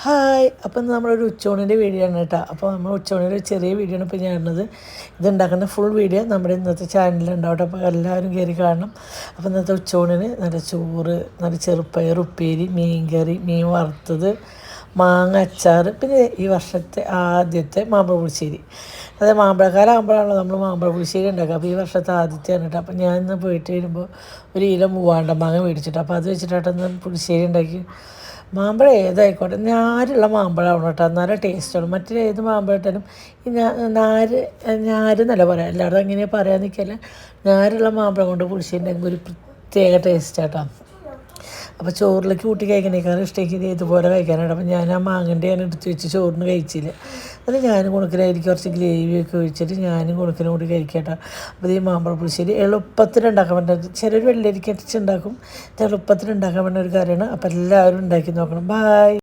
Hi, അപ്പം നമ്മളൊരു ഉച്ചയൂണിൻ്റെ video ആണ് കേട്ടോ. അപ്പോൾ നമ്മൾ ഉച്ചയൂണിൻ്റെ ഒരു ചെറിയ വീഡിയോ ആണ് ഇപ്പോൾ ഞാനുള്ളത്. ഇതുണ്ടാക്കുന്ന ഫുൾ വീഡിയോ നമ്മുടെ ഇന്നത്തെ ചാനലിലുണ്ടാവട്ടെ. അപ്പോൾ എല്ലാവരും കയറി കാണണം. അപ്പോൾ ഇന്നത്തെ ഉച്ചയൂണിന് നല്ല ചോറ്, നല്ല ചെറുപ്പയർ ഉപ്പേരി, മീൻ കറി, മീൻ വറുത്തത്, മാങ്ങ അച്ചാർ, പിന്നെ ഈ വർഷത്തെ ആദ്യത്തെ മാമ്പഴ പുളിശ്ശേരി. അതായത് മാമ്പഴക്കാലം ആകുമ്പോഴാണല്ലോ നമ്മൾ മാമ്പഴ പുളിശ്ശേരി ഉണ്ടാക്കുക. അപ്പോൾ ഈ വർഷത്തെ ആദ്യത്തെയാണ് കേട്ടോ. അപ്പോൾ ഞാൻ ഇന്ന് പോയിട്ട് വരുമ്പോൾ ഒരു കിലോ മൂവാണ്ട മാങ്ങ മേടിച്ചിട്ട് അപ്പോൾ അത് വെച്ചിട്ടാണ് പുളിശ്ശേരി ഉണ്ടാക്കി. മാമ്പഴം ഏതായിക്കോട്ടെ ഞാരുള്ള മാമ്പഴമാണ് കേട്ടോ, നല്ല ടേസ്റ്റാണ്. മറ്റേ ഏത് മാമ്പഴം ഇട്ടാലും ഈ ഞാര് എന്നല്ല പറയാം, എല്ലാവരും എങ്ങനെയാണ് പറയാൻ നിൽക്കല്ല. ഞാരുള്ള മാമ്പഴം കൊണ്ട് പുളിശ്ശേരി ഉണ്ടെങ്കിൽ ഒരു പ്രത്യേക ടേസ്റ്റാട്ടോ. അപ്പോൾ ചോറിലേക്ക് കൂട്ടി കഴിക്കണേക്കാളും ഇഷ്ടമാക്കി ഇതുപോലെ കഴിക്കാനായിട്ട്. അപ്പോൾ ഞാൻ ആ മാങ്ങൻ്റെ ഞാൻ എടുത്ത് വെച്ച് ചോറിന് കഴിച്ചില്ല. അത് ഞാനും കുണുക്കിനായിരിക്കും കുറച്ച് ഗ്രേവിയൊക്കെ ഒഴിച്ചിട്ട് ഞാനും കുണുക്കിനും കൂടി കഴിക്കട്ടോ. അപ്പോൾ ഈ മാമ്പഴ പുളിശ്ശേരി എളുപ്പത്തിൽ ഉണ്ടാക്കാൻ പറ്റുന്നത്, ചിലർ വെള്ളരിക്ക അടിച്ചുണ്ടാക്കും. എളുപ്പത്തിൽ ഉണ്ടാക്കാൻ പറ്റുന്ന ഒരു കാര്യമാണ്. അപ്പോൾ എല്ലാവരും ഉണ്ടാക്കി നോക്കണം. ബായ്.